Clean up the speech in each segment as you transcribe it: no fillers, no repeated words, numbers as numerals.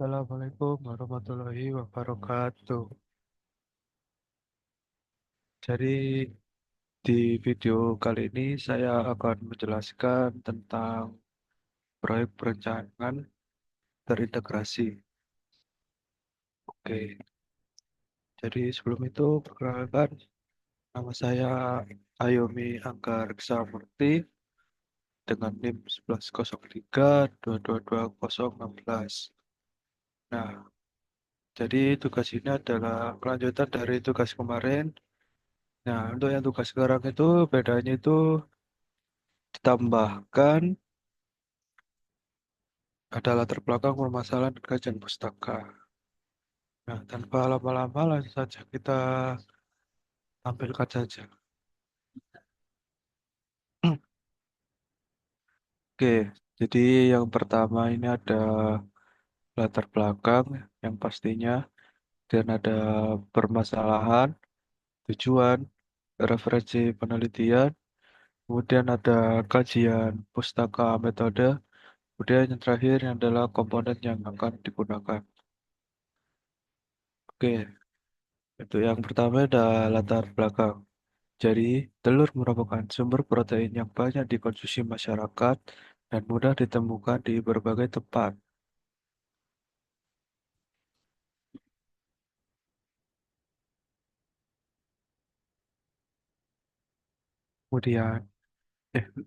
Assalamualaikum warahmatullahi wabarakatuh. Jadi di video kali ini saya akan menjelaskan tentang proyek perencanaan terintegrasi. Oke, jadi sebelum itu perkenalkan nama saya Ayomi Angga Reksa Murti dengan NIM 1103222016. Nah, jadi tugas ini adalah kelanjutan dari tugas kemarin. Nah, untuk yang tugas sekarang itu bedanya itu ditambahkan ada latar belakang permasalahan dan kajian pustaka. Nah, tanpa lama-lama langsung saja kita tampilkan saja. Oke, jadi yang pertama ini ada latar belakang yang pastinya, dan ada permasalahan, tujuan, referensi penelitian, kemudian ada kajian pustaka metode, kemudian yang terakhir yang adalah komponen yang akan digunakan. Oke, itu yang pertama ada latar belakang. Jadi, telur merupakan sumber protein yang banyak dikonsumsi masyarakat dan mudah ditemukan di berbagai tempat. Kemudian,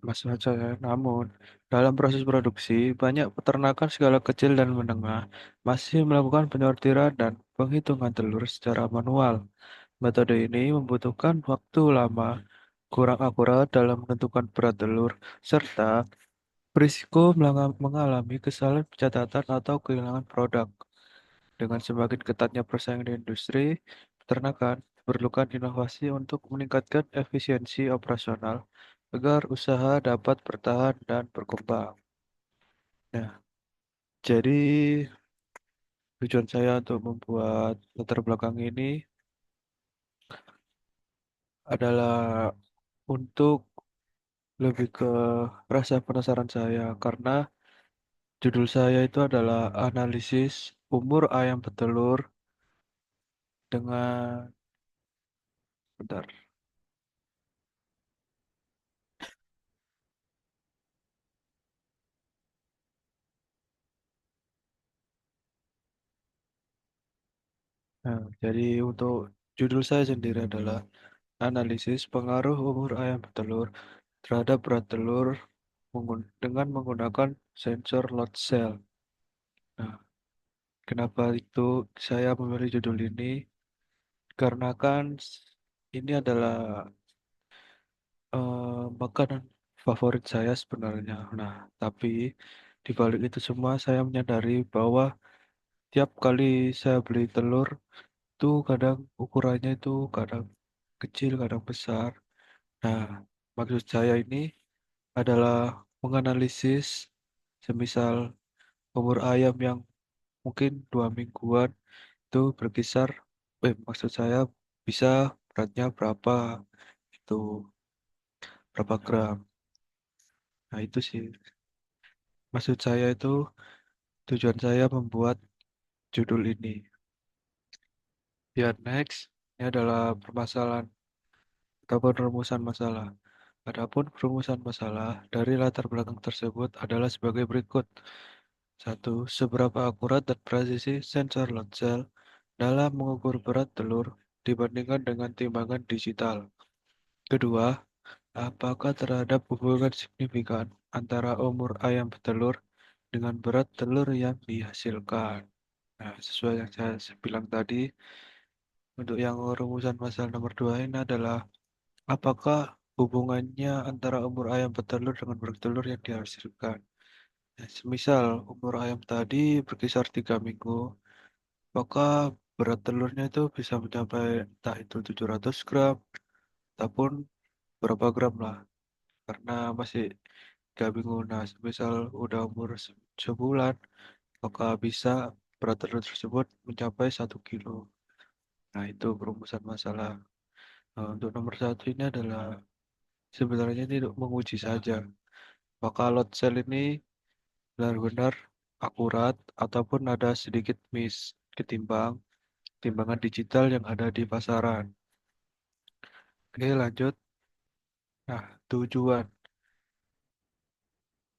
masuk aja ya. Namun, dalam proses produksi, banyak peternakan skala kecil dan menengah masih melakukan penyortiran dan penghitungan telur secara manual. Metode ini membutuhkan waktu lama, kurang akurat dalam menentukan berat telur, serta berisiko mengalami kesalahan pencatatan atau kehilangan produk. Dengan semakin ketatnya persaingan di industri peternakan, diperlukan inovasi untuk meningkatkan efisiensi operasional agar usaha dapat bertahan dan berkembang. Nah, jadi tujuan saya untuk membuat latar belakang ini adalah untuk lebih ke rasa penasaran saya, karena judul saya itu adalah analisis umur ayam petelur dengan bentar. Nah, jadi untuk judul saya sendiri adalah analisis pengaruh umur ayam petelur terhadap berat telur dengan menggunakan sensor load cell. Nah, kenapa itu saya memilih judul ini? Karena kan ini adalah makanan favorit saya sebenarnya. Nah, tapi di balik itu semua saya menyadari bahwa tiap kali saya beli telur itu kadang ukurannya itu kadang kecil, kadang besar. Nah, maksud saya ini adalah menganalisis semisal umur ayam yang mungkin 2 mingguan itu berkisar, maksud saya bisa beratnya berapa, itu berapa gram. Nah, itu sih maksud saya, itu tujuan saya membuat judul ini. Ya, next, ini adalah permasalahan ataupun rumusan masalah. Adapun perumusan masalah dari latar belakang tersebut adalah sebagai berikut. Satu, seberapa akurat dan presisi sensor load cell dalam mengukur berat telur dibandingkan dengan timbangan digital. Kedua, apakah terhadap hubungan signifikan antara umur ayam petelur dengan berat telur yang dihasilkan. Nah, sesuai yang saya bilang tadi, untuk yang rumusan masalah nomor 2 ini adalah apakah hubungannya antara umur ayam petelur dengan berat telur yang dihasilkan. Nah, semisal umur ayam tadi berkisar 3 minggu, maka berat telurnya itu bisa mencapai entah itu 700 gram ataupun berapa gram lah, karena masih 3 minggu. Nah, semisal udah umur sebulan, maka bisa berat telur tersebut mencapai 1 kilo. Nah, itu perumusan masalah. Nah, untuk nomor satu ini adalah sebenarnya ini untuk menguji saja. Maka load cell ini benar-benar akurat ataupun ada sedikit miss ketimbang timbangan digital yang ada di pasaran. Oke, lanjut. Nah, tujuan.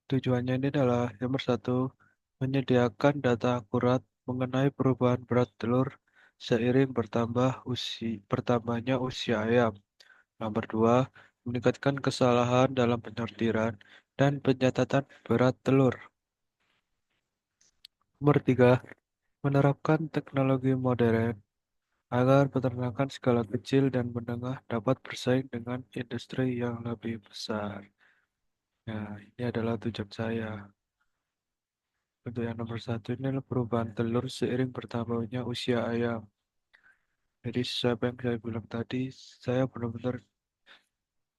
Tujuannya ini adalah nomor satu, menyediakan data akurat mengenai perubahan berat telur seiring bertambahnya usia ayam. Nomor dua, meningkatkan kesalahan dalam penyortiran dan pencatatan berat telur. Nomor tiga, menerapkan teknologi modern agar peternakan skala kecil dan menengah dapat bersaing dengan industri yang lebih besar. Nah, ini adalah tujuan saya. Untuk yang nomor satu ini adalah perubahan telur seiring bertambahnya usia ayam. Jadi sesuai apa yang saya bilang tadi, saya benar-benar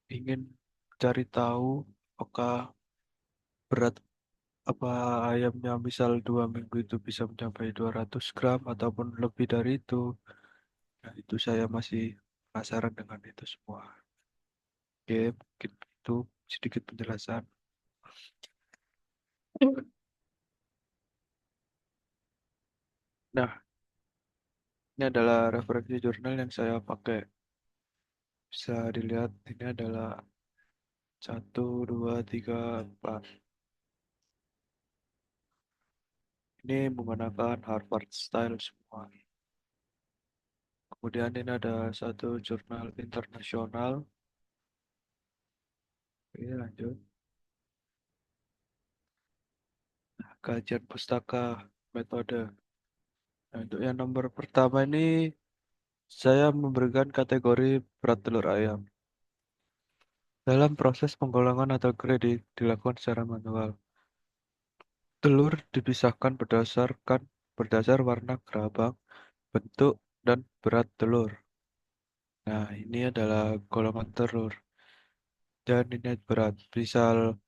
ingin cari tahu apakah berat apa ayamnya misal 2 minggu itu bisa mencapai 200 gram ataupun lebih dari itu. Nah, itu saya masih penasaran dengan itu semua. Oke, mungkin itu sedikit penjelasan. Nah, ini adalah referensi jurnal yang saya pakai. Bisa dilihat ini adalah 1, 2, 3, 4. Ini menggunakan Harvard Style semua. Kemudian ini ada satu jurnal internasional. Oke, lanjut. Kajian pustaka metode. Nah, untuk yang nomor pertama ini saya memberikan kategori berat telur ayam. Dalam proses penggolongan atau kredit dilakukan secara manual. Telur dipisahkan berdasar warna gerabang, bentuk, dan berat telur. Nah, ini adalah golongan telur. Dan ini berat. Misal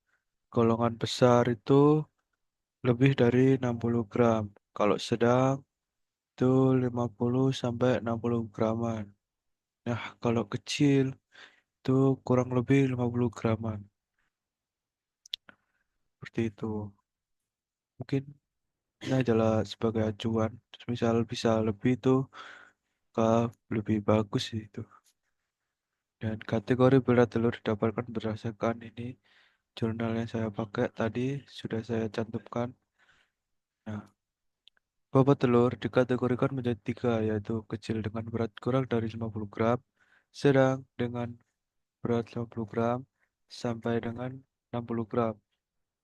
golongan besar itu lebih dari 60 gram. Kalau sedang itu 50 sampai 60 graman. Nah, kalau kecil itu kurang lebih 50 graman. Seperti itu. Mungkin ini adalah sebagai acuan. Misal bisa lebih itu lebih bagus sih itu. Dan kategori berat telur didapatkan berdasarkan ini jurnal yang saya pakai tadi sudah saya cantumkan. Nah, bobot telur dikategorikan menjadi tiga, yaitu kecil dengan berat kurang dari 50 gram, sedang dengan berat 50 gram, sampai dengan 60 gram,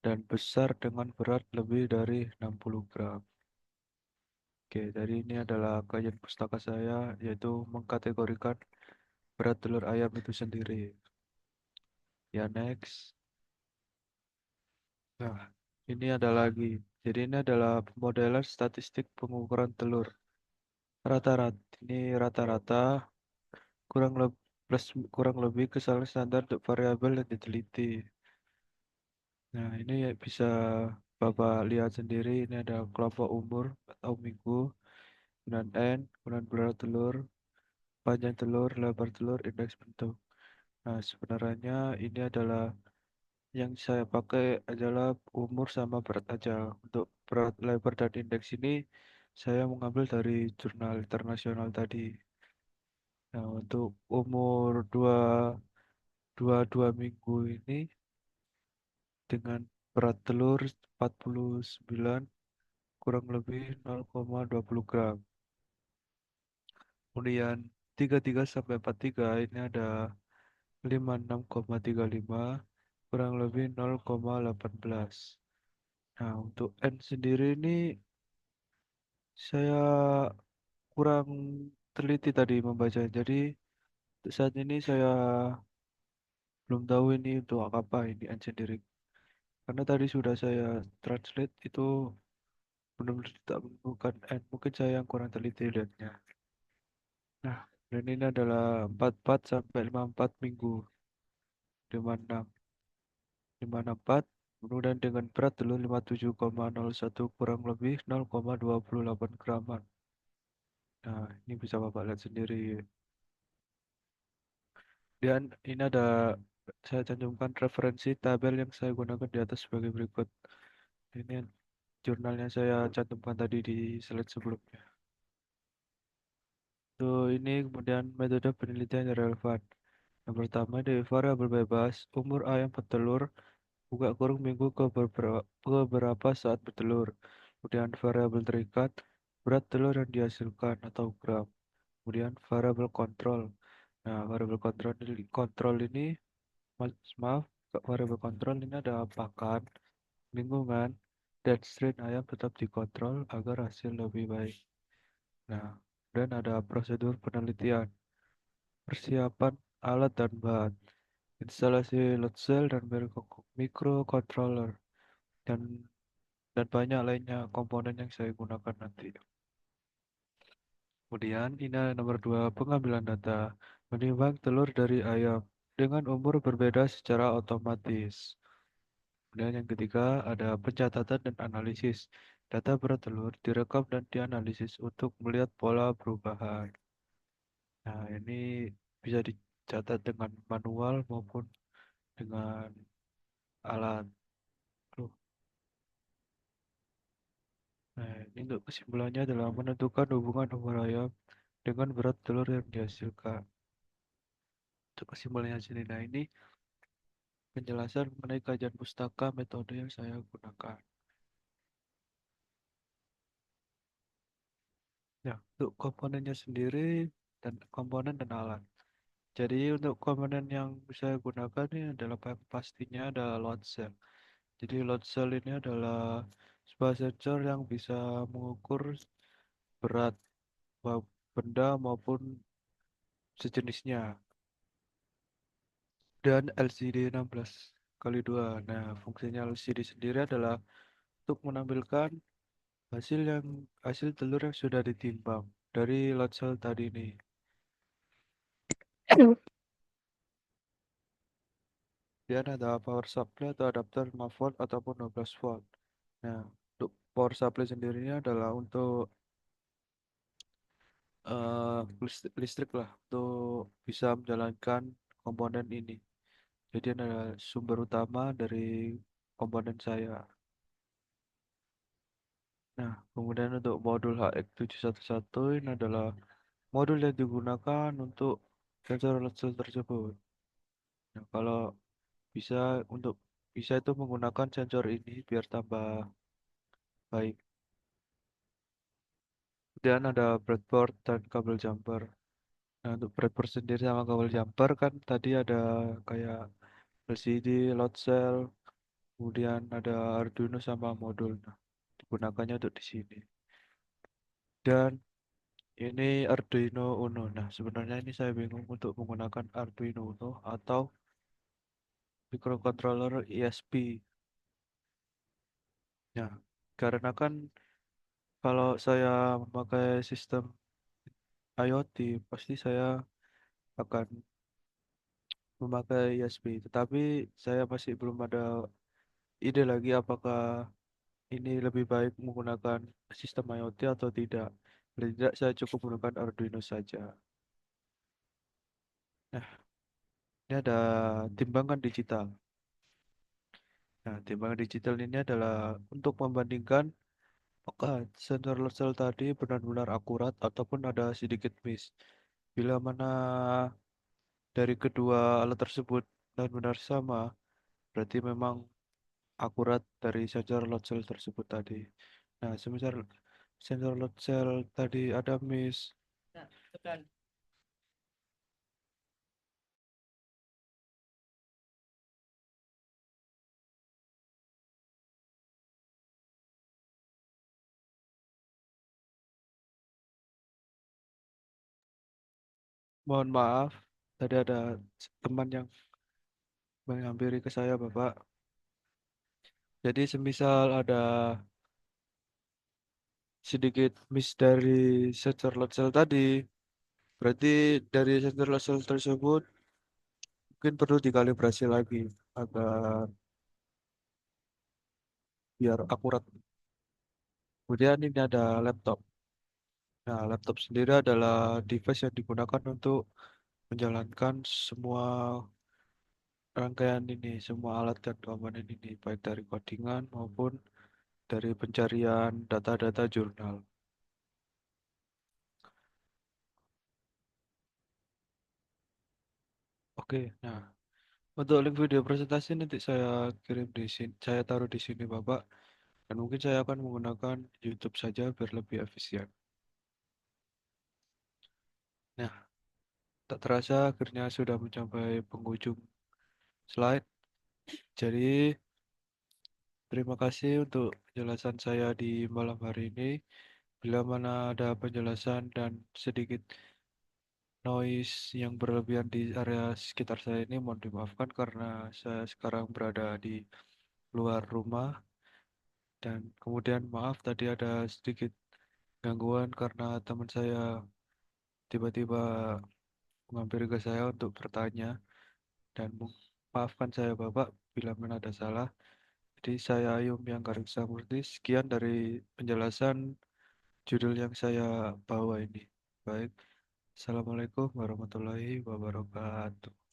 dan besar dengan berat lebih dari 60 gram. Oke, jadi ini adalah kajian pustaka saya, yaitu mengkategorikan berat telur ayam itu sendiri. Ya, next. Nah, ini ada lagi. Jadi ini adalah modelan statistik pengukuran telur. Rata-rata, ini rata-rata kurang lebih kurang lebih kesalahan standar untuk variabel yang diteliti. Nah, ini ya bisa Bapak lihat sendiri. Ini ada kelompok umur atau minggu, kemudian N, kemudian berat telur, panjang telur, lebar telur, indeks bentuk. Nah, sebenarnya ini adalah yang saya pakai adalah umur sama berat aja. Untuk berat, lebar, dan indeks ini saya mengambil dari jurnal internasional tadi. Nah, untuk umur dua minggu ini dengan berat telur 49 kurang lebih 0,20 gram. Kemudian 33 sampai 43 ini ada 56,35 kurang lebih 0,18. Nah, untuk N sendiri ini saya kurang teliti tadi membaca. Jadi untuk saat ini saya belum tahu ini untuk apa ini N sendiri. Karena tadi sudah saya translate itu benar-benar tidak menemukan N. Mungkin saya yang kurang teliti lihatnya. Nah, dan ini adalah 44 sampai 54 minggu. 56, 54. Kemudian dengan berat telur 57,01 kurang lebih 0,28 graman. Nah, ini bisa Bapak lihat sendiri. Dan ini ada saya cantumkan referensi tabel yang saya gunakan di atas sebagai berikut. Ini jurnalnya saya cantumkan tadi di slide sebelumnya. Ini kemudian metode penelitian yang relevan. Yang pertama dari variabel bebas, umur ayam petelur, buka kurung minggu ke beberapa saat bertelur. Kemudian variabel terikat, berat telur yang dihasilkan atau gram. Kemudian variabel kontrol. Nah, variabel kontrol ini, maaf, variabel kontrol ini ada pakan, lingkungan, dan strain ayam tetap dikontrol agar hasil lebih baik. Nah, dan ada prosedur penelitian, persiapan alat dan bahan, instalasi load cell dan microcontroller, dan banyak lainnya komponen yang saya gunakan nanti. Kemudian ini nomor 2, pengambilan data, menimbang telur dari ayam dengan umur berbeda secara otomatis. Kemudian yang ketiga ada pencatatan dan analisis. Data bertelur direkam dan dianalisis untuk melihat pola perubahan. Nah, ini bisa dicatat dengan manual maupun dengan alat. Loh, Nah, ini untuk kesimpulannya adalah menentukan hubungan umur ayam dengan berat telur yang dihasilkan. Untuk kesimpulannya sini, nah ini penjelasan mengenai kajian pustaka metode yang saya gunakan. Ya, untuk komponennya sendiri dan komponen dan alat. Jadi untuk komponen yang saya gunakan ini adalah pastinya adalah load cell. Jadi load cell ini adalah sebuah sensor yang bisa mengukur berat benda maupun sejenisnya. Dan LCD 16 kali 2. Nah, fungsinya LCD sendiri adalah untuk menampilkan hasil telur yang sudah ditimbang dari load cell tadi ini. Dia ada power supply atau adapter 5 volt ataupun 12 volt. Nah, untuk power supply sendirinya adalah untuk listrik lah, untuk bisa menjalankan komponen ini. Jadi ada sumber utama dari komponen saya. Nah, kemudian untuk modul HX711 ini adalah modul yang digunakan untuk sensor laser tersebut. Nah, kalau bisa untuk bisa itu menggunakan sensor ini biar tambah baik. Dan ada breadboard dan kabel jumper. Nah, untuk breadboard sendiri sama kabel jumper kan tadi ada kayak LCD, load cell, kemudian ada Arduino sama modul. Nah, digunakannya untuk di sini. Dan ini Arduino Uno. Nah, sebenarnya ini saya bingung untuk menggunakan Arduino Uno atau microcontroller ISP. Ya, karena kan kalau saya memakai sistem IoT, pasti saya akan memakai ISP. Tetapi saya masih belum ada ide lagi apakah ini lebih baik menggunakan sistem IoT atau tidak. Paling tidak saya cukup menggunakan Arduino saja. Nah, ini ada timbangan digital. Nah, timbangan digital ini adalah untuk membandingkan apakah sensor laser tadi benar-benar akurat ataupun ada sedikit miss. Bila mana dari kedua alat tersebut benar-benar sama, berarti memang akurat dari sensor load cell tersebut tadi. Nah, semisal sensor load cell tadi ada miss, mohon maaf, tadi ada teman yang menghampiri ke saya, Bapak. Jadi semisal ada sedikit miss dari sensor load cell tadi, berarti dari sensor load cell tersebut mungkin perlu dikalibrasi lagi agar biar akurat. Kemudian ini ada laptop. Nah, laptop sendiri adalah device yang digunakan untuk menjalankan semua rangkaian ini, semua alat dan komponen ini, baik dari codingan maupun dari pencarian data-data jurnal. Oke, nah untuk link video presentasi nanti saya kirim di sini, saya taruh di sini Bapak, dan mungkin saya akan menggunakan YouTube saja biar lebih efisien. Nah, tak terasa akhirnya sudah mencapai penghujung slide. Jadi, terima kasih untuk penjelasan saya di malam hari ini. Bila mana ada penjelasan dan sedikit noise yang berlebihan di area sekitar saya ini, mohon dimaafkan karena saya sekarang berada di luar rumah. Dan kemudian maaf tadi ada sedikit gangguan karena teman saya tiba-tiba menghampiri ke saya untuk bertanya. Dan maafkan saya Bapak bila mana ada salah. Jadi saya Ayum yang Garing Samurti. Sekian dari penjelasan judul yang saya bawa ini. Baik. Assalamualaikum warahmatullahi wabarakatuh.